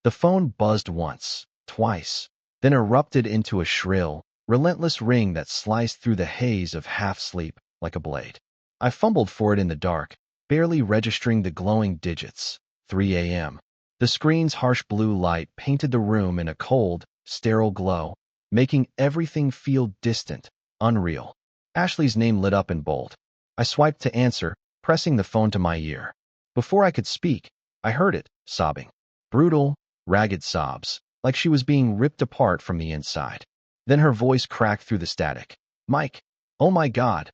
The phone buzzed once, twice, then erupted into a shrill, relentless ring that sliced through the haze of half-sleep like a blade. I fumbled for it in the dark, barely registering the glowing digits. 3 a.m. The screen's harsh blue light painted the room in a cold, sterile glow, making everything feel distant, unreal. Ashley's name lit up in bold. I swiped to answer, pressing the phone to my ear. Before I could speak, I heard it, sobbing. Brutal, ragged sobs, like she was being ripped apart from the inside. Then her voice cracked through the static. Mike, oh my God.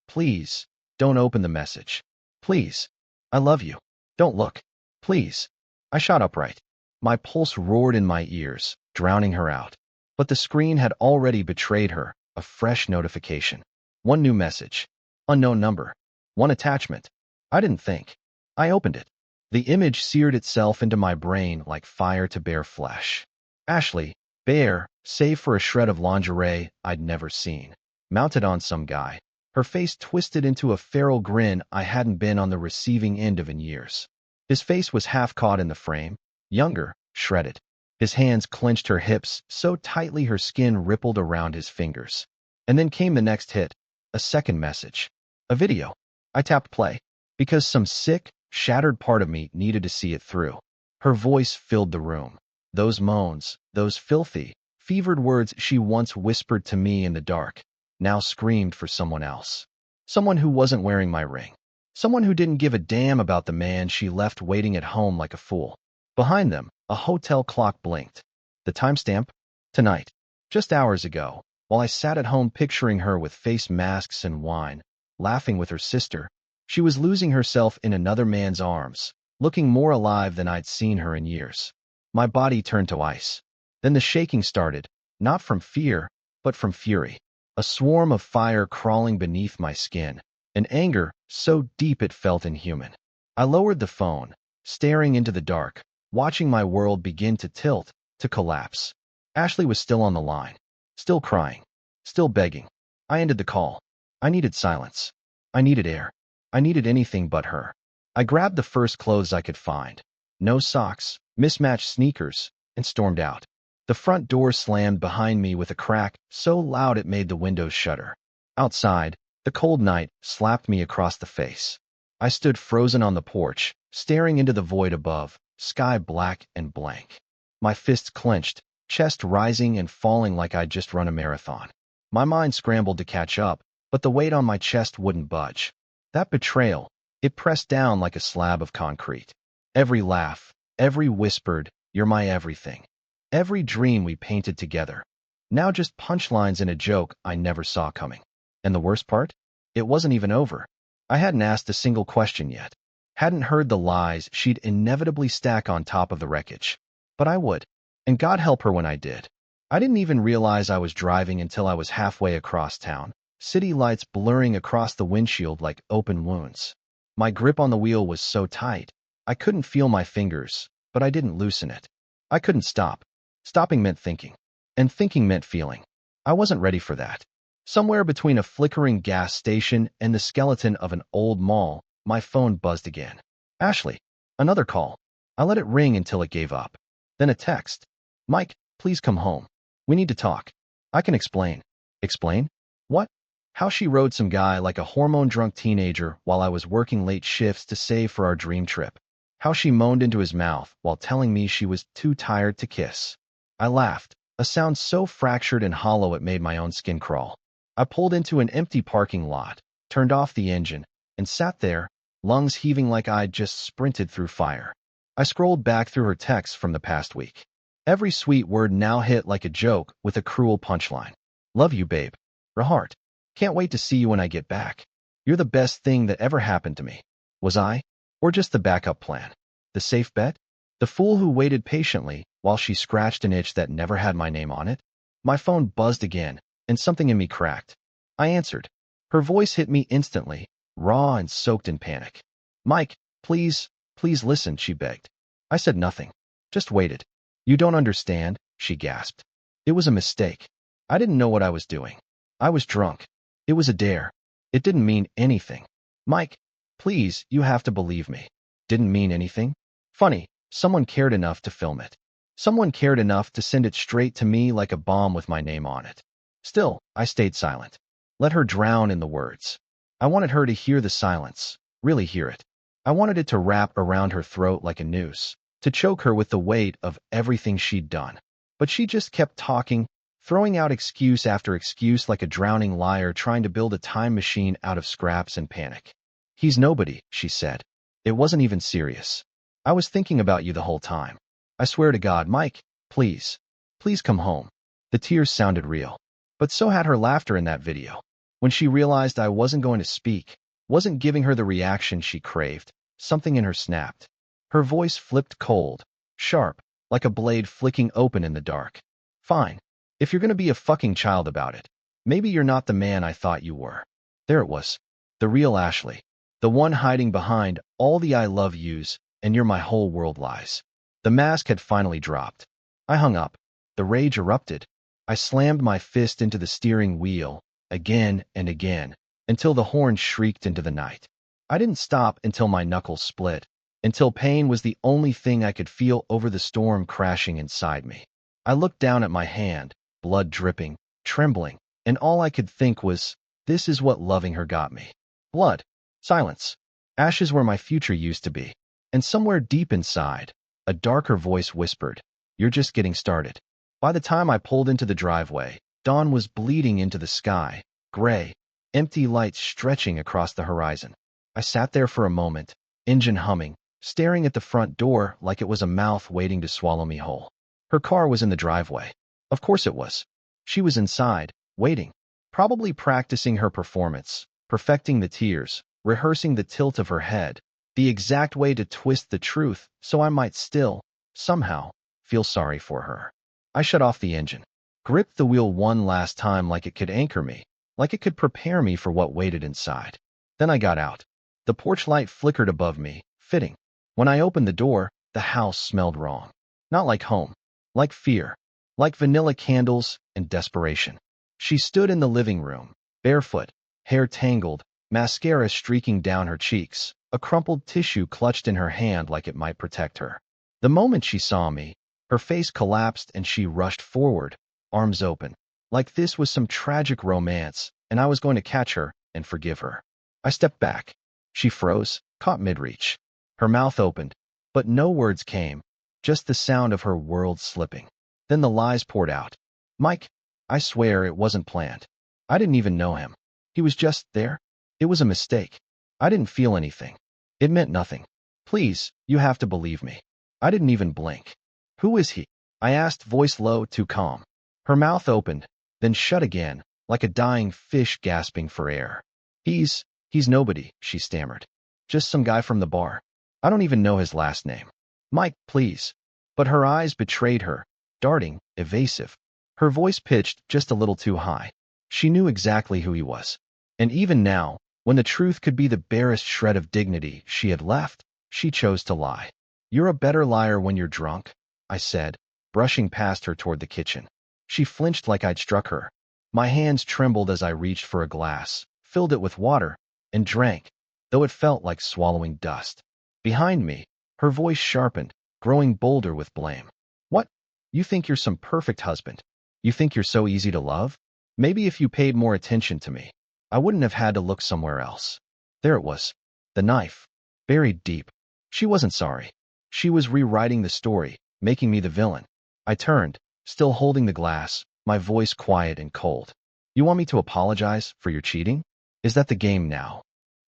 Please, don't open the message. Please. I love you. Don't look. Please. I shot upright. My pulse roared in my ears, drowning her out. But the screen had already betrayed her, a fresh notification. One new message. Unknown number. One attachment. I didn't think. I opened it. The image seared itself into my brain like fire to bare flesh. Ashley, bare, save for a shred of lingerie I'd never seen, mounted on some guy, her face twisted into a feral grin I hadn't been on the receiving end of in years. His face was half caught in the frame, younger, shredded. His hands clenched her hips so tightly her skin rippled around his fingers. And then came the next hit, a second message. A video. I tapped play, because some sick, shattered part of me needed to see it through. Her voice filled the room. Those moans, those filthy, fevered words she once whispered to me in the dark, now screamed for someone else. Someone who wasn't wearing my ring. Someone who didn't give a damn about the man she left waiting at home like a fool. Behind them, a hotel clock blinked. The timestamp? Tonight. Just hours ago, while I sat at home picturing her with face masks and wine, laughing with her sister, she was losing herself in another man's arms, looking more alive than I'd seen her in years. My body turned to ice. Then the shaking started, not from fear, but from fury. A swarm of fire crawling beneath my skin, an anger so deep it felt inhuman. I lowered the phone, staring into the dark, watching my world begin to tilt, to collapse. Ashley was still on the line, still crying, still begging. I ended the call. I needed silence. I needed air. I needed anything but her. I grabbed the first clothes I could find. No socks, mismatched sneakers, and stormed out. The front door slammed behind me with a crack so loud it made the windows shudder. Outside, the cold night slapped me across the face. I stood frozen on the porch, staring into the void above, sky black and blank. My fists clenched, chest rising and falling like I'd just run a marathon. My mind scrambled to catch up, but the weight on my chest wouldn't budge. That betrayal, it pressed down like a slab of concrete. Every laugh, every whispered, "You're my everything." Every dream we painted together. Now just punchlines in a joke I never saw coming. And the worst part? It wasn't even over. I hadn't asked a single question yet. Hadn't heard the lies she'd inevitably stack on top of the wreckage. But I would. And God help her when I did. I didn't even realize I was driving until I was halfway across town, city lights blurring across the windshield like open wounds. My grip on the wheel was so tight, I couldn't feel my fingers, but I didn't loosen it. I couldn't stop. Stopping meant thinking, and thinking meant feeling. I wasn't ready for that. Somewhere between a flickering gas station and the skeleton of an old mall, my phone buzzed again. Ashley. Another call. I let it ring until it gave up. Then a text. Mike, please come home. We need to talk. I can explain. Explain? What? How she rode some guy like a hormone-drunk teenager while I was working late shifts to save for our dream trip. How she moaned into his mouth while telling me she was too tired to kiss. I laughed, a sound so fractured and hollow it made my own skin crawl. I pulled into an empty parking lot, turned off the engine, and sat there, lungs heaving like I'd just sprinted through fire. I scrolled back through her texts from the past week. Every sweet word now hit like a joke with a cruel punchline. Love you, babe. Rahart. Can't wait to see you when I get back. You're the best thing that ever happened to me. Was I? Or just the backup plan? The safe bet? The fool who waited patiently while she scratched an itch that never had my name on it? My phone buzzed again, and something in me cracked. I answered. Her voice hit me instantly, raw and soaked in panic. Mike, please listen, she begged. I said nothing, just waited. You don't understand, she gasped. It was a mistake. I didn't know what I was doing. I was drunk. It was a dare. It didn't mean anything. Mike, please, you have to believe me. Didn't mean anything? Funny, someone cared enough to film it. Someone cared enough to send it straight to me like a bomb with my name on it. Still, I stayed silent. Let her drown in the words. I wanted her to hear the silence, really hear it. I wanted it to wrap around her throat like a noose, to choke her with the weight of everything she'd done. But she just kept talking, throwing out excuse after excuse like a drowning liar trying to build a time machine out of scraps and panic. He's nobody, she said. It wasn't even serious. I was thinking about you the whole time. I swear to God, Mike, please, please come home. The tears sounded real. But so had her laughter in that video. When she realized I wasn't going to speak, wasn't giving her the reaction she craved, something in her snapped. Her voice flipped cold, sharp, like a blade flicking open in the dark. Fine. If you're going to be a fucking child about it, maybe you're not the man I thought you were. There it was. The real Ashley. The one hiding behind all the I love yous and you're my whole world lies. The mask had finally dropped. I hung up. The rage erupted. I slammed my fist into the steering wheel, again and again, until the horn shrieked into the night. I didn't stop until my knuckles split, until pain was the only thing I could feel over the storm crashing inside me. I looked down at my hand, blood dripping, trembling, and all I could think was, this is what loving her got me. Blood. Silence. Ashes where my future used to be. And somewhere deep inside, a darker voice whispered, you're just getting started. By the time I pulled into the driveway, dawn was bleeding into the sky, gray, empty lights stretching across the horizon. I sat there for a moment, engine humming, staring at the front door like it was a mouth waiting to swallow me whole. Her car was in the driveway. Of course it was. She was inside, waiting, probably practicing her performance, perfecting the tears, rehearsing the tilt of her head, the exact way to twist the truth so I might still, somehow, feel sorry for her. I shut off the engine, gripped the wheel one last time like it could anchor me, like it could prepare me for what waited inside. Then I got out. The porch light flickered above me, fitting. When I opened the door, the house smelled wrong. Not like home, like fear, like vanilla candles and desperation. She stood in the living room, barefoot, hair tangled, mascara streaking down her cheeks, a crumpled tissue clutched in her hand like it might protect her. The moment she saw me, her face collapsed and she rushed forward, arms open, like this was some tragic romance and I was going to catch her and forgive her. I stepped back. She froze, caught mid-reach. Her mouth opened, but no words came, just the sound of her world slipping. Then the lies poured out. Mike, I swear it wasn't planned. I didn't even know him. He was just there. It was a mistake. I didn't feel anything. It meant nothing. Please, you have to believe me. I didn't even blink. Who is he? I asked, voice low, too calm. Her mouth opened, then shut again, like a dying fish gasping for air. He's nobody, she stammered. Just some guy from the bar. I don't even know his last name. Mike, please. But her eyes betrayed her, darting, evasive. Her voice pitched just a little too high. She knew exactly who he was. And even now, when the truth could be the barest shred of dignity she had left, she chose to lie. You're a better liar when you're drunk, I said, brushing past her toward the kitchen. She flinched like I'd struck her. My hands trembled as I reached for a glass, filled it with water, and drank, though it felt like swallowing dust. Behind me, her voice sharpened, growing bolder with blame. What? You think you're some perfect husband? You think you're so easy to love? Maybe if you paid more attention to me, I wouldn't have had to look somewhere else. There it was. The knife. Buried deep. She wasn't sorry. She was rewriting the story, making me the villain. I turned, still holding the glass, my voice quiet and cold. You want me to apologize for your cheating? Is that the game now?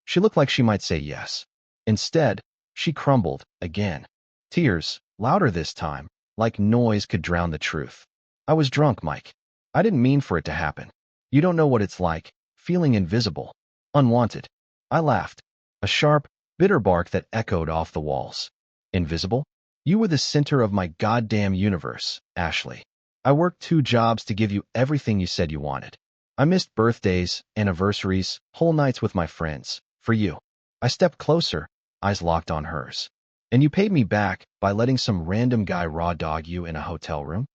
She looked like she might say yes. Instead, she crumbled, again. Tears, louder this time, like noise could drown the truth. I was drunk, Mike. I didn't mean for it to happen. You don't know what it's like, feeling invisible, unwanted. I laughed, a sharp, bitter bark that echoed off the walls. Invisible? You were the center of my goddamn universe, Ashley. I worked 2 jobs to give you everything you said you wanted. I missed birthdays, anniversaries, whole nights with my friends, for you. I stepped closer, eyes locked on hers. And you paid me back by letting some random guy raw dog you in a hotel room?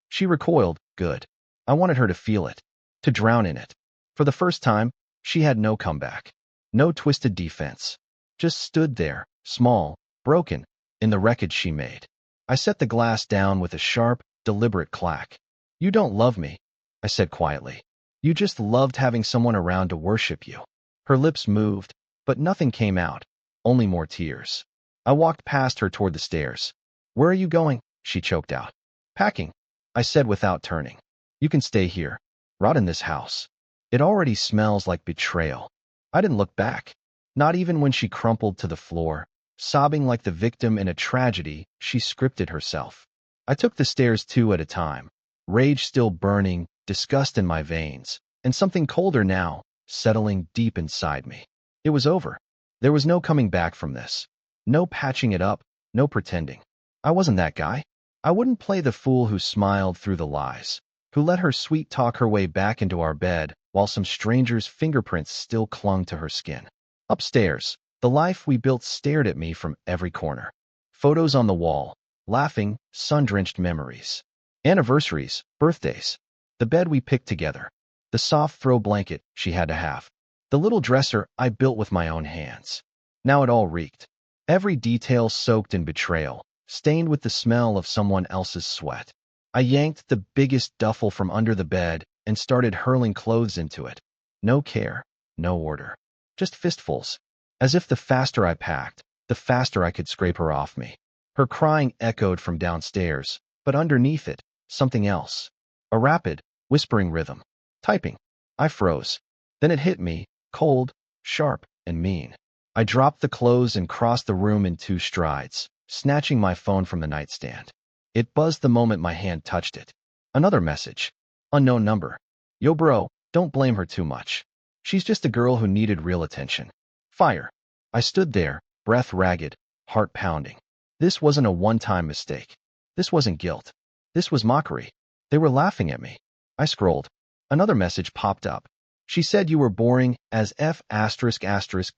She recoiled, good. I wanted her to feel it, to drown in it. For the first time, she had no comeback, no twisted defense. Just stood there, small, broken, in the wreckage she made. I set the glass down with a sharp, deliberate clack. You don't love me, I said quietly. You just loved having someone around to worship you. Her lips moved, but nothing came out, only more tears. I walked past her toward the stairs. Where are you going? She choked out. Packing, I said without turning. You can stay here. Rot in this house. It already smells like betrayal. I didn't look back, not even when she crumpled to the floor, sobbing like the victim in a tragedy she scripted herself. I took the stairs 2 at a time, rage still burning, disgust in my veins, and something colder now, settling deep inside me. It was over. There was no coming back from this. No patching it up, no pretending. I wasn't that guy. I wouldn't play the fool who smiled through the lies, who let her sweet talk her way back into our bed while some stranger's fingerprints still clung to her skin. Upstairs, the life we built stared at me from every corner. Photos on the wall, laughing, sun-drenched memories. Anniversaries, birthdays. The bed we picked together. The soft throw blanket she had to have. The little dresser I built with my own hands. Now it all reeked. Every detail soaked in betrayal, stained with the smell of someone else's sweat. I yanked the biggest duffel from under the bed and started hurling clothes into it. No care, no order. Just fistfuls. As if the faster I packed, the faster I could scrape her off me. Her crying echoed from downstairs, but underneath it, something else. A rapid, whispering rhythm. Typing. I froze. Then it hit me, cold, sharp, and mean. I dropped the clothes and crossed the room in 2 strides, snatching my phone from the nightstand. It buzzed the moment my hand touched it. Another message. Unknown number. Yo bro, don't blame her too much. She's just a girl who needed real attention. Fire. I stood there, breath ragged, heart pounding. This wasn't a one-time mistake. This wasn't guilt. This was mockery. They were laughing at me. I scrolled. Another message popped up. She said you were boring as F***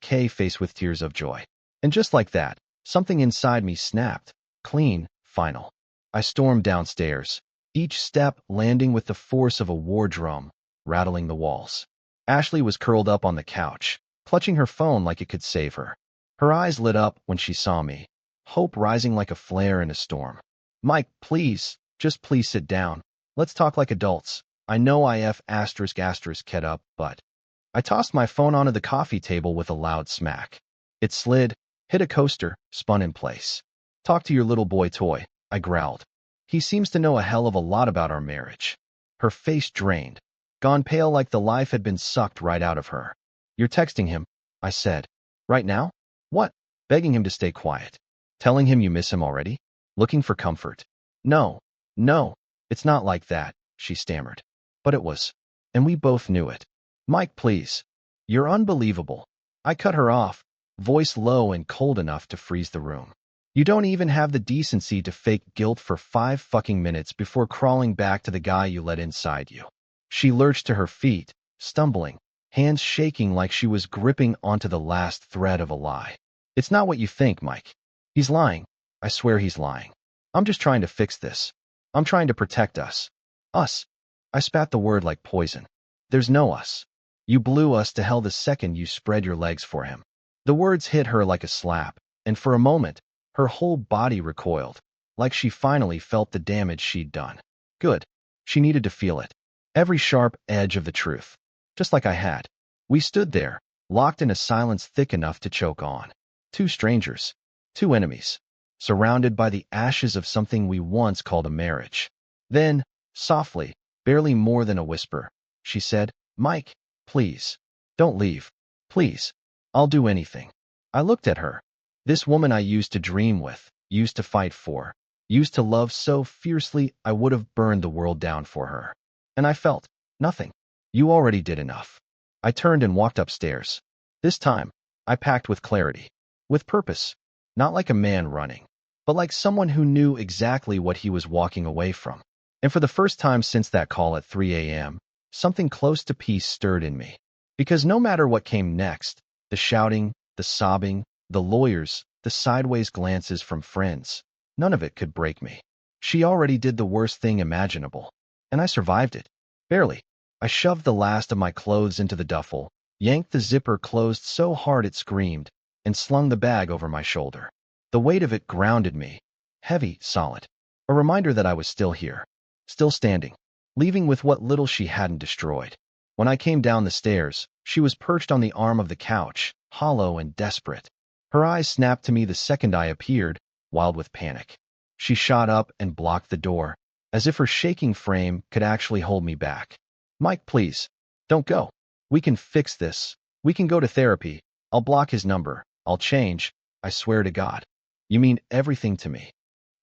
K face with tears of joy. And just like that, something inside me snapped. Clean, final. I stormed downstairs, each step landing with the force of a war drum, rattling the walls. Ashley was curled up on the couch, clutching her phone like it could save her. Her eyes lit up when she saw me, hope rising like a flare in a storm. Mike, please, just please sit down. Let's talk like adults. I know I F*** ked up, but... I tossed my phone onto the coffee table with a loud smack. It slid, hit a coaster, spun in place. Talk to your little boy toy, I growled. He seems to know a hell of a lot about our marriage. Her face drained, gone pale like the life had been sucked right out of her. You're texting him, I said. Right now? What? Begging him to stay quiet. Telling him you miss him already? Looking for comfort. No, it's not like that, she stammered. But it was. And we both knew it. Mike, please. You're unbelievable. I cut her off, voice low and cold enough to freeze the room. You don't even have the decency to fake guilt for 5 fucking minutes before crawling back to the guy you let inside you. She lurched to her feet, stumbling, hands shaking like she was gripping onto the last thread of a lie. It's not what you think, Mike. He's lying. I swear he's lying. I'm just trying to fix this. I'm trying to protect us. Us. I spat the word like poison. There's no us. You blew us to hell the second you spread your legs for him. The words hit her like a slap, and for a moment, her whole body recoiled, like she finally felt the damage she'd done. Good. She needed to feel it. Every sharp edge of the truth. Just like I had. We stood there, locked in a silence thick enough to choke on. 2 strangers. 2 enemies. Surrounded by the ashes of something we once called a marriage. Then, softly, barely more than a whisper, she said, Mike, please. Don't leave. Please. I'll do anything. I looked at her. This woman I used to dream with, used to fight for, used to love so fiercely I would have burned the world down for her. And I felt nothing. You already did enough. I turned and walked upstairs. This time, I packed with clarity. With purpose. Not like a man running, but like someone who knew exactly what he was walking away from. And for the first time since that call at 3 a.m., something close to peace stirred in me. Because no matter what came next, the shouting, the sobbing, the lawyers, the sideways glances from friends, none of it could break me. She already did the worst thing imaginable, and I survived it. Barely. I shoved the last of my clothes into the duffel, yanked the zipper closed so hard it screamed, and slung the bag over my shoulder. The weight of it grounded me, heavy, solid. A reminder that I was still here, still standing, leaving with what little she hadn't destroyed. When I came down the stairs, she was perched on the arm of the couch, hollow and desperate. Her eyes snapped to me the second I appeared, wild with panic. She shot up and blocked the door, as if her shaking frame could actually hold me back. Mike, please, don't go. We can fix this. We can go to therapy. I'll block his number. I'll change. I swear to God. You mean everything to me.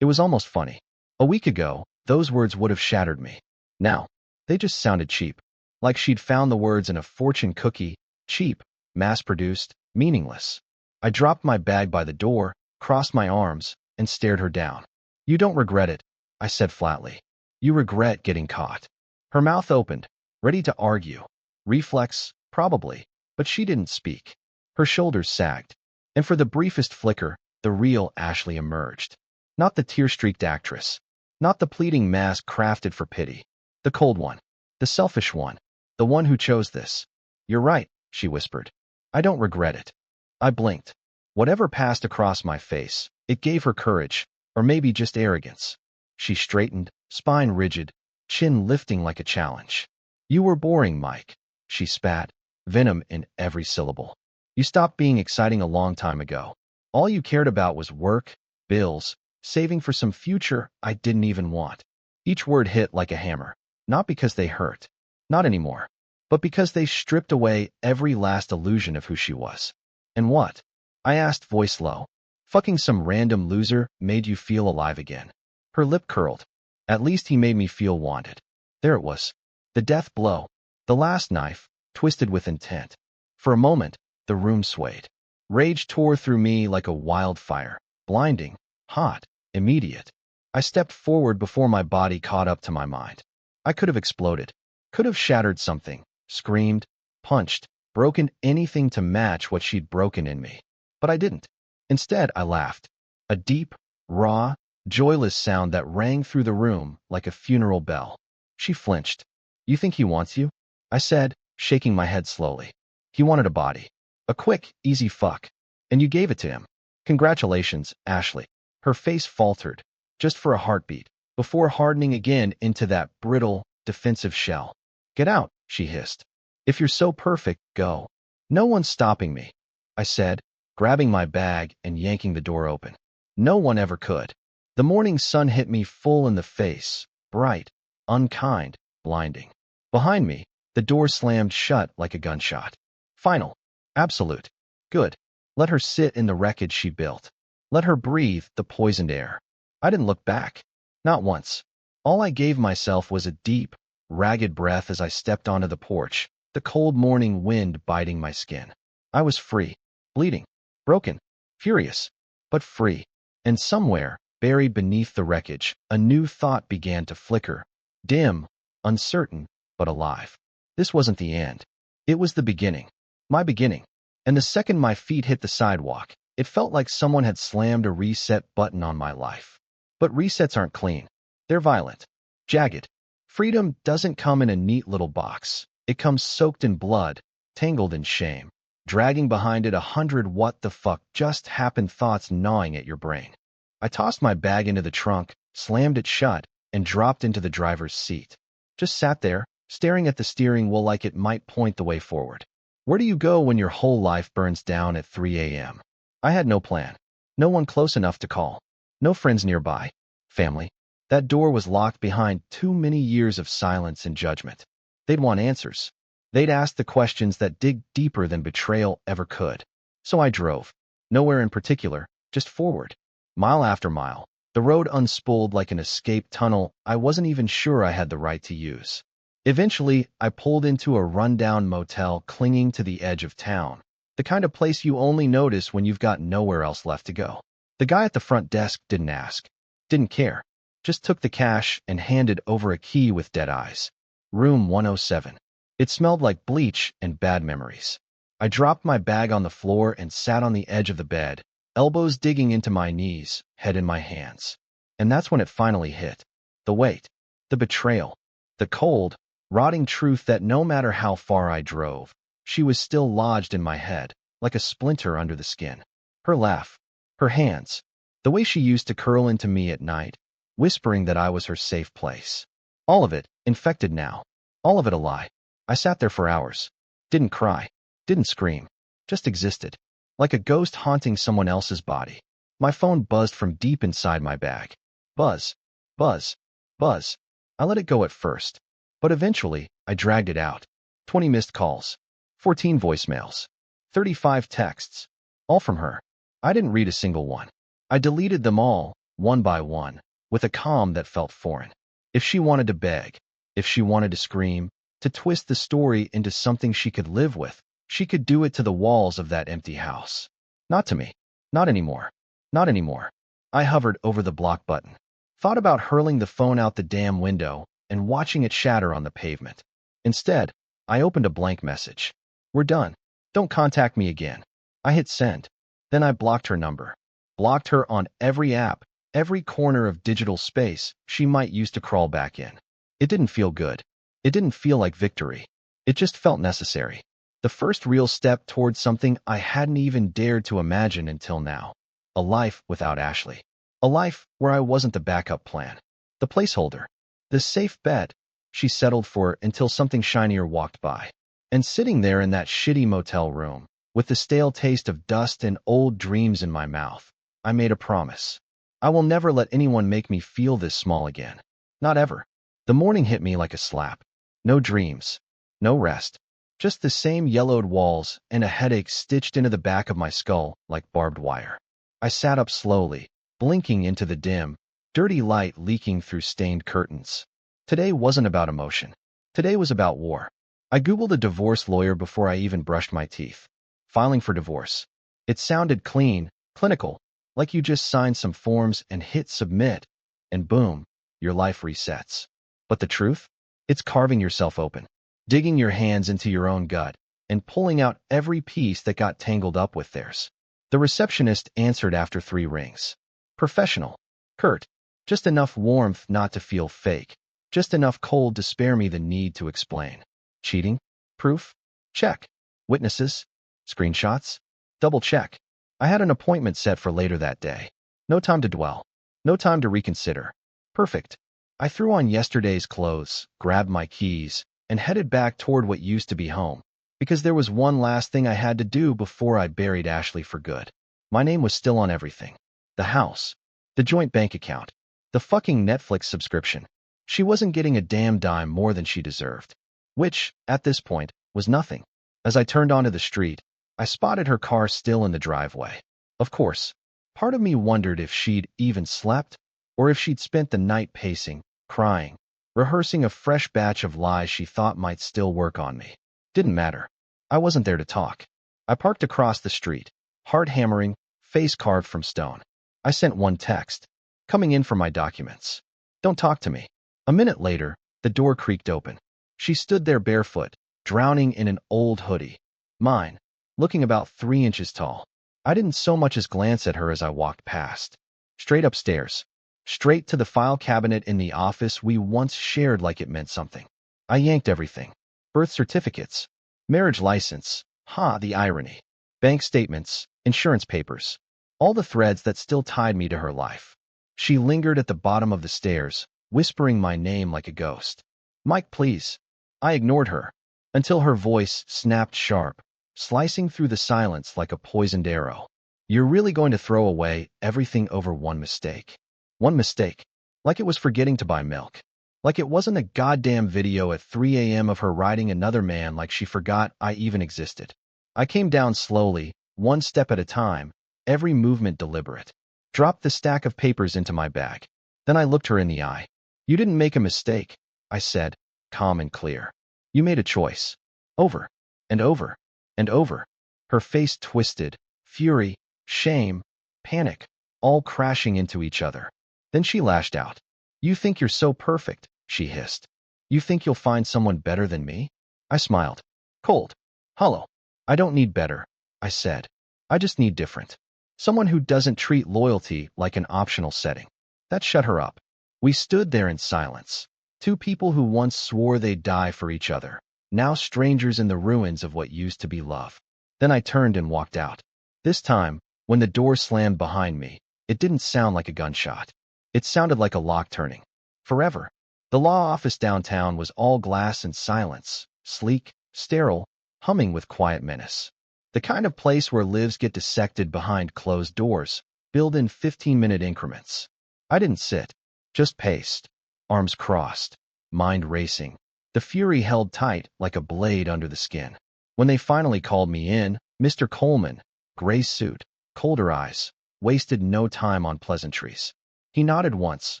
It was almost funny. A week ago, those words would have shattered me. Now, they just sounded cheap. Like she'd found the words in a fortune cookie. Cheap, mass-produced, meaningless. I dropped my bag by the door, crossed my arms, and stared her down. You don't regret it, I said flatly. You regret getting caught. Her mouth opened, ready to argue. Reflex, probably, but she didn't speak. Her shoulders sagged, and for the briefest flicker, the real Ashley emerged. Not the tear-streaked actress, not the pleading mask crafted for pity. The cold one, the selfish one, the one who chose this. You're right, she whispered. I don't regret it. I blinked. Whatever passed across my face, it gave her courage, or maybe just arrogance. She straightened, spine rigid, chin lifting like a challenge. You were boring, Mike, she spat, venom in every syllable. You stopped being exciting a long time ago. All you cared about was work, bills, saving for some future I didn't even want. Each word hit like a hammer, not because they hurt, not anymore, but because they stripped away every last illusion of who she was. And what? I asked, voice low. Fucking some random loser made you feel alive again. Her lip curled. At least he made me feel wanted. There it was. The death blow. The last knife, twisted with intent. For a moment, the room swayed. Rage tore through me like a wildfire. Blinding, hot, immediate. I stepped forward before my body caught up to my mind. I could have exploded. Could have shattered something. Screamed, punched, broken anything to match what she'd broken in me. But I didn't. Instead, I laughed. A deep, raw, joyless sound that rang through the room like a funeral bell. She flinched. You think he wants you? I said, shaking my head slowly. He wanted a body. A quick, easy fuck. And you gave it to him. Congratulations, Ashley. Her face faltered, just for a heartbeat, before hardening again into that brittle, defensive shell. Get out, she hissed. If you're so perfect, go. No one's stopping me, I said, grabbing my bag and yanking the door open. No one ever could. The morning sun hit me full in the face, bright, unkind, blinding. Behind me, the door slammed shut like a gunshot. Final. Absolute. Good. Let her sit in the wreckage she built. Let her breathe the poisoned air. I didn't look back. Not once. All I gave myself was a deep, ragged breath as I stepped onto the porch, the cold morning wind biting my skin. I was free. Bleeding. Broken. Furious. But free. And somewhere, buried beneath the wreckage, a new thought began to flicker. Dim, uncertain, but alive. This wasn't the end. It was the beginning. My beginning. And the second my feet hit the sidewalk, it felt like someone had slammed a reset button on my life. But resets aren't clean. They're violent. Jagged. Freedom doesn't come in a neat little box. It comes soaked in blood, tangled in shame, dragging behind it 100 what the fuck just happened thoughts gnawing at your brain. I tossed my bag into the trunk, slammed it shut, and dropped into the driver's seat. Just sat there, staring at the steering wheel like it might point the way forward. Where do you go when your whole life burns down at 3 a.m.? I had no plan. No one close enough to call. No friends nearby. Family. That door was locked behind too many years of silence and judgment. They'd want answers. They'd ask the questions that dig deeper than betrayal ever could. So I drove. Nowhere in particular, just forward. Mile after mile. The road unspooled like an escape tunnel I wasn't even sure I had the right to use. Eventually, I pulled into a rundown motel clinging to the edge of town, the kind of place you only notice when you've got nowhere else left to go. The guy at the front desk didn't ask, didn't care, just took the cash and handed over a key with dead eyes. Room 107. It smelled like bleach and bad memories. I dropped my bag on the floor and sat on the edge of the bed, elbows digging into my knees, head in my hands. And that's when it finally hit. The weight, the betrayal, the cold, rotting truth that no matter how far I drove, she was still lodged in my head, like a splinter under the skin. Her laugh, her hands, The way she used to curl into me at night, whispering that I was her safe place. All of it, infected now. All of it a lie. I sat there for hours. Didn't cry. Didn't scream. Just existed. Like a ghost haunting someone else's body. My phone buzzed from deep inside my bag. Buzz. Buzz. Buzz. I let it go at first. But eventually, I dragged it out. 20 missed calls. 14 voicemails. 35 texts. All from her. I didn't read a single one. I deleted them all, one by one, with a calm that felt foreign. If she wanted to beg, if she wanted to scream, to twist the story into something she could live with, she could do it to the walls of that empty house. Not to me. Not anymore. Not anymore. I hovered over the block button. Thought about hurling the phone out the damn window and watching it shatter on the pavement. Instead, I opened a blank message. We're done. Don't contact me again. I hit send. Then I blocked her number. Blocked her on every app, every corner of digital space she might use to crawl back in. It didn't feel good. It didn't feel like victory. It just felt necessary. The first real step towards something I hadn't even dared to imagine until now. A life without Ashley. A life where I wasn't the backup plan. The placeholder. The safe bet she settled for until something shinier walked by. And sitting there in that shitty motel room, with the stale taste of dust and old dreams in my mouth, I made a promise. I will never let anyone make me feel this small again. Not ever. The morning hit me like a slap. No dreams. No rest. Just the same yellowed walls and a headache stitched into the back of my skull like barbed wire. I sat up slowly, blinking into the dim, dirty light leaking through stained curtains. Today wasn't about emotion. Today was about war. I Googled a divorce lawyer before I even brushed my teeth. Filing for divorce. It sounded clean, clinical, like you just signed some forms and hit submit, and boom, your life resets. But the truth? It's carving yourself open, digging your hands into your own gut, and pulling out every piece that got tangled up with theirs. The receptionist answered after 3 rings. Professional. Curt. Just enough warmth not to feel fake. Just enough cold to spare me the need to explain. Cheating? Proof? Check. Witnesses? Screenshots? Double check. I had an appointment set for later that day. No time to dwell. No time to reconsider. Perfect. I threw on yesterday's clothes, grabbed my keys, and headed back toward what used to be home, because there was one last thing I had to do before I buried Ashley for good. My name was still on everything. The house. The joint bank account. The fucking Netflix subscription. She wasn't getting a damn dime more than she deserved. Which, at this point, was nothing. As I turned onto the street, I spotted her car still in the driveway. Of course, part of me wondered if she'd even slept, or if she'd spent the night pacing, crying, rehearsing a fresh batch of lies she thought might still work on me. Didn't matter. I wasn't there to talk. I parked across the street, heart hammering, face carved from stone. I sent one text, coming in for my documents. Don't talk to me. A minute later, the door creaked open. She stood there barefoot, drowning in an old hoodie. Mine. Looking about 3 inches tall. I didn't so much as glance at her as I walked past. Straight upstairs. Straight to the file cabinet in the office we once shared like it meant something. I yanked everything. Birth certificates. Marriage license. The irony. Bank statements. Insurance papers. All the threads that still tied me to her life. She lingered at the bottom of the stairs, whispering my name like a ghost. Mike, please. I ignored her, until her voice snapped sharp, slicing through the silence like a poisoned arrow. You're really going to throw away everything over one mistake? One mistake. Like it was forgetting to buy milk. Like it wasn't a goddamn video at 3 a.m. of her riding another man like she forgot I even existed. I came down slowly, one step at a time, every movement deliberate. Dropped the stack of papers into my bag. Then I looked her in the eye. You didn't make a mistake, I said, calm and clear. You made a choice. Over. And over. And over. Her face twisted, fury, shame, panic, all crashing into each other. Then she lashed out. You think you're so perfect, she hissed. You think you'll find someone better than me? I smiled. Cold. Hollow. I don't need better, I said. I just need different. Someone who doesn't treat loyalty like an optional setting. That shut her up. We stood there in silence. 2 people who once swore they'd die for each other, now strangers in the ruins of what used to be love. Then I turned and walked out. This time, when the door slammed behind me, It didn't sound like a gunshot. It sounded like a lock turning. Forever. The law office downtown was all glass and silence, sleek, sterile, humming with quiet menace. The kind of place where lives get dissected behind closed doors, billed in 15-minute increments. I didn't sit, just paced, arms crossed, mind racing, the fury held tight like a blade under the skin. When they finally called me in, Mr. Coleman, gray suit, colder eyes, wasted no time on pleasantries. He nodded once,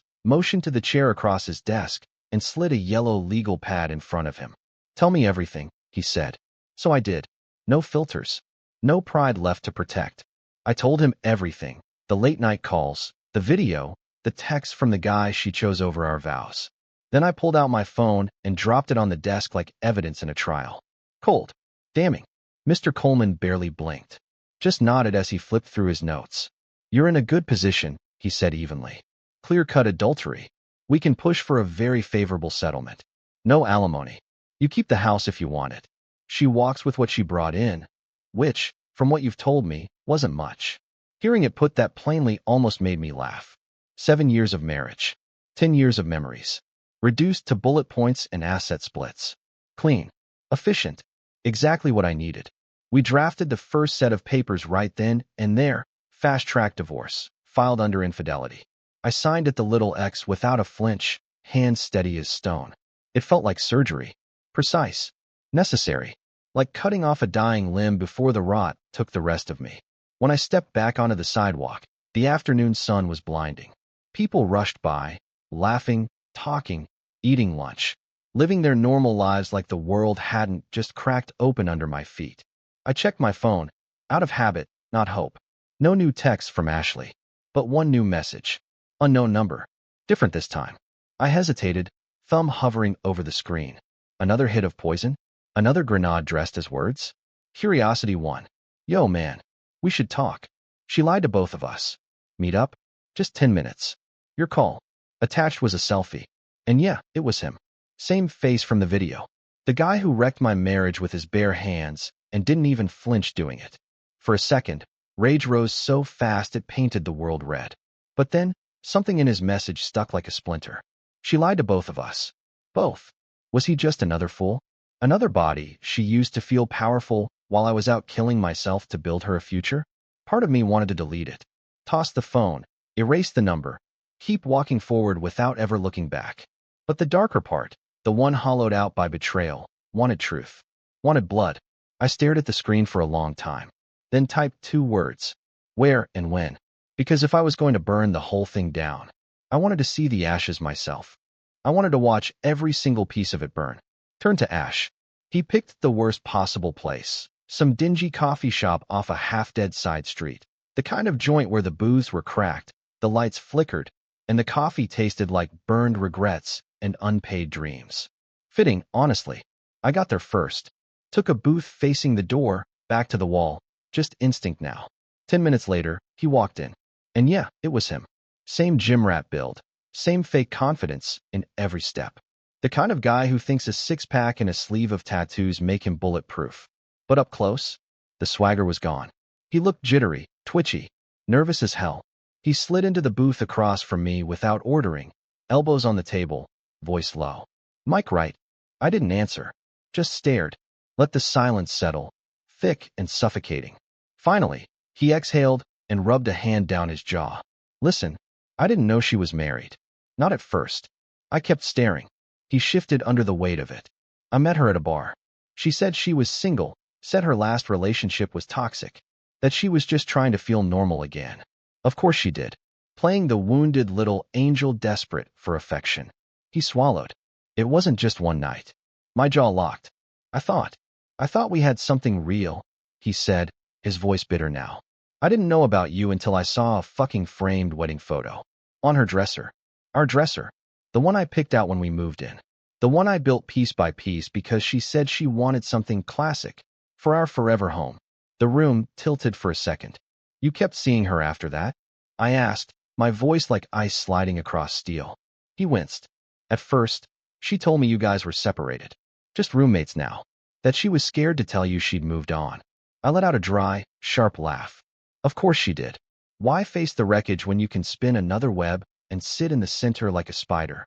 motioned to the chair across his desk, and slid a yellow legal pad in front of him. "Tell me everything," he said. So I did. No filters. No pride left to protect. I told him everything. The late-night calls, the video, the text from the guy she chose over our vows. Then I pulled out my phone and dropped it on the desk like evidence in a trial. Cold. Damning. Mr. Coleman barely blinked. Just nodded as he flipped through his notes. "You're in a good position," he said evenly. "Clear-cut adultery. We can push for a very favorable settlement. No alimony. You keep the house if you want it. She walks with what she brought in, which, from what you've told me, wasn't much." Hearing it put that plainly almost made me laugh. 7 years of marriage. 10 years of memories. Reduced to bullet points and asset splits. Clean. Efficient. Exactly what I needed. We drafted the first set of papers right then and there. Fast-track divorce. Filed under infidelity. I signed at the little X without a flinch, hands steady as stone. It felt like surgery. Precise. Necessary. Like cutting off a dying limb before the rot took the rest of me. When I stepped back onto the sidewalk, the afternoon sun was blinding. People rushed by, laughing, talking, eating lunch, living their normal lives like the world hadn't just cracked open under my feet. I checked my phone, out of habit, not hope. No new text from Ashley, but one new message. Unknown number. Different this time. I hesitated, thumb hovering over the screen. Another hit of poison? Another grenade dressed as words? Curiosity won. "Yo, man. We should talk." She lied to both of us. "Meet up? Just 10 minutes. Your call." Attached was a selfie. And yeah, it was him. Same face from the video. The guy who wrecked my marriage with his bare hands and didn't even flinch doing it. For a second, rage rose so fast it painted the world red. But then, something in his message stuck like a splinter. She lied to both of us. Both. Was he just another fool? Another body she used to feel powerful while I was out killing myself to build her a future? Part of me wanted to delete it. Toss the phone. Erase the number. Keep walking forward without ever looking back. But the darker part, the one hollowed out by betrayal, wanted truth. Wanted blood. I stared at the screen for a long time. Then typed 2 words. Where and when. Because if I was going to burn the whole thing down, I wanted to see the ashes myself. I wanted to watch every single piece of it burn. Turn to ash. He picked the worst possible place. Some dingy coffee shop off a half-dead side street. The kind of joint where the booths were cracked, the lights flickered, and the coffee tasted like burned regrets and unpaid dreams. Fitting, honestly. I got there first. Took a booth facing the door, back to the wall. Just instinct now. 10 minutes later, he walked in. And yeah, it was him. Same gym rat build. Same fake confidence in every step. The kind of guy who thinks a six-pack and a sleeve of tattoos make him bulletproof. But up close, the swagger was gone. He looked jittery, twitchy, nervous as hell. He slid into the booth across from me without ordering, elbows on the table, voice low. "Mic right." I didn't answer, just stared. Let the silence settle, thick and suffocating. Finally, he exhaled and rubbed a hand down his jaw. "Listen, I didn't know she was married. Not at first." I kept staring. He shifted under the weight of it. "I met her at a bar. She said she was single, said her last relationship was toxic, that she was just trying to feel normal again. Of course she did. Playing the wounded little angel desperate for affection." He swallowed. "It wasn't just one night." My jaw locked. I thought we had something real," he said, his voice bitter now. "I didn't know about you until I saw a fucking framed wedding photo. On her dresser. Our dresser. The one I picked out when we moved in. The one I built piece by piece because she said she wanted something classic for our forever home." The room tilted for a second. "You kept seeing her after that?" I asked, my voice like ice sliding across steel. He winced. "At first, she told me you guys were separated. Just roommates now. That she was scared to tell you she'd moved on." I let out a dry, sharp laugh. "Of course she did. Why face the wreckage when you can spin another web and sit in the center like a spider?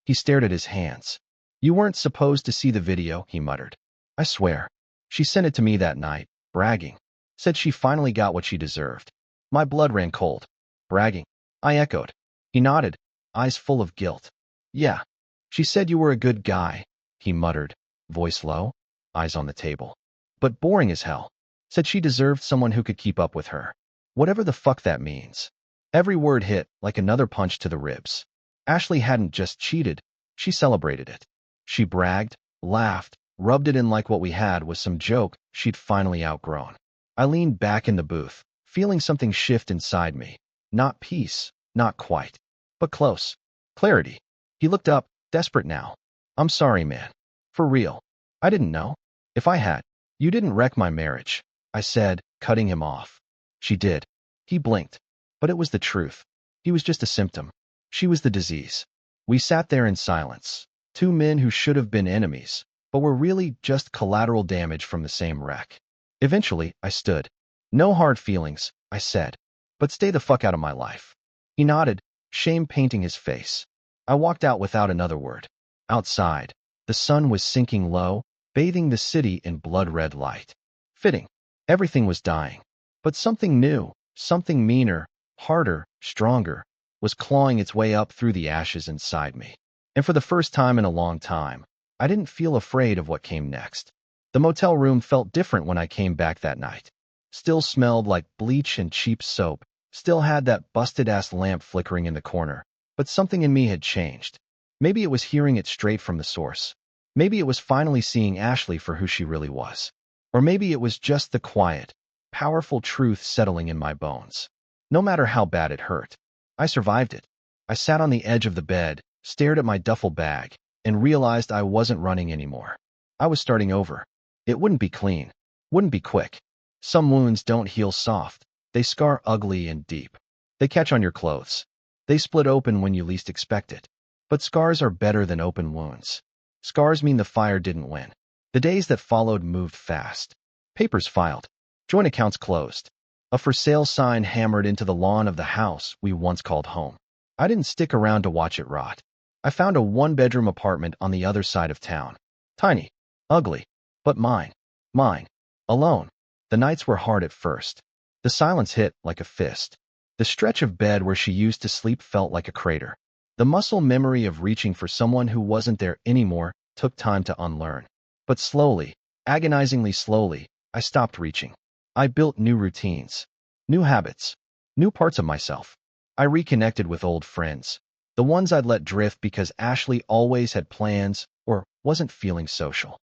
He stared at his hands. You weren't supposed to see the video, he muttered. I swear. She sent it to me that night, bragging. Said she finally got what she deserved. My blood ran cold. Bragging. I echoed. He nodded, eyes full of guilt. Yeah. She said you were a good guy, he muttered, voice low, eyes on the table. But boring as hell. Said she deserved someone who could keep up with her. Whatever the fuck that means. Every word hit like another punch to the ribs. Ashley hadn't just cheated, she celebrated it. She bragged, laughed, rubbed it in like what we had was some joke she'd finally outgrown. I leaned back in the booth, feeling something shift inside me. Not peace, not quite, but close. Clarity. He looked up, desperate now. I'm sorry, man. For real. I didn't know. If I had, you didn't wreck my marriage, I said, cutting him off. She did. He blinked. But it was the truth. He was just a symptom. She was the disease. We sat there in silence. Two men who should have been enemies, but were really just collateral damage from the same wreck. Eventually, I stood. No hard feelings, I said. But stay the fuck out of my life. He nodded, shame painting his face. I walked out without another word. Outside, the sun was sinking low, bathing the city in blood-red light. Fitting. Everything was dying. But something new, something meaner, harder, stronger, was clawing its way up through the ashes inside me. And for the first time in a long time, I didn't feel afraid of what came next. The motel room felt different when I came back that night. Still smelled like bleach and cheap soap, still had that busted-ass lamp flickering in the corner, but something in me had changed. Maybe it was hearing it straight from the source. Maybe it was finally seeing Ashley for who she really was. Or maybe it was just the quiet, powerful truth settling in my bones. No matter how bad it hurt, I survived it. I sat on the edge of the bed, stared at my duffel bag, and realized I wasn't running anymore. I was starting over. It wouldn't be clean, wouldn't be quick. Some wounds don't heal soft. They scar ugly and deep. They catch on your clothes. They split open when you least expect it. But scars are better than open wounds. Scars mean the fire didn't win. The days that followed moved fast. Papers filed. Joint accounts closed. A for sale sign hammered into the lawn of the house we once called home. I didn't stick around to watch it rot. I found a one-bedroom apartment on the other side of town. Tiny. Ugly. But mine. Mine. Alone. The nights were hard at first. The silence hit like a fist. The stretch of bed where she used to sleep felt like a crater. The muscle memory of reaching for someone who wasn't there anymore took time to unlearn. But slowly, agonizingly slowly, I stopped reaching. I built new routines, new habits, new parts of myself. I reconnected with old friends, the ones I'd let drift because Ashley always had plans or wasn't feeling social.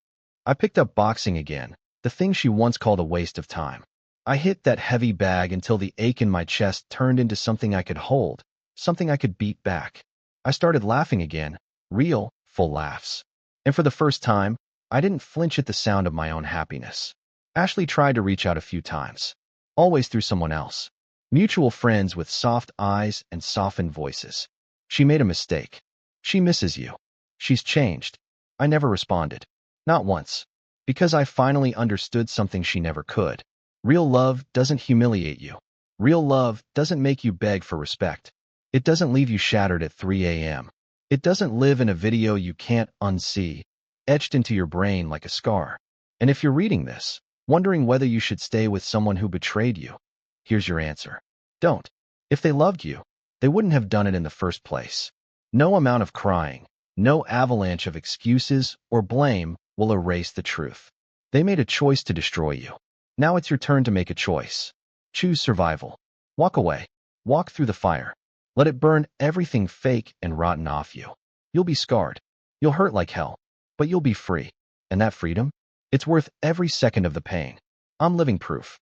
I picked up boxing again, the thing she once called a waste of time. I hit that heavy bag until the ache in my chest turned into something I could hold, something I could beat back. I started laughing again, real, full laughs. And for the first time, I didn't flinch at the sound of my own happiness. Ashley tried to reach out a few times, always through someone else. Mutual friends with soft eyes and softened voices. She made a mistake. She misses you. She's changed. I never responded. Not once. Because I finally understood something she never could. Real love doesn't humiliate you. Real love doesn't make you beg for respect. It doesn't leave you shattered at 3 a.m. It doesn't live in a video you can't unsee, etched into your brain like a scar. And if you're reading this, wondering whether you should stay with someone who betrayed you, here's your answer. Don't. If they loved you, they wouldn't have done it in the first place. No amount of crying, no avalanche of excuses or blame will erase the truth. They made a choice to destroy you. Now it's your turn to make a choice. Choose survival. Walk away. Walk through the fire. Let it burn everything fake and rotten off you. You'll be scarred. You'll hurt like hell. But you'll be free. And that freedom? It's worth every second of the pain. I'm living proof.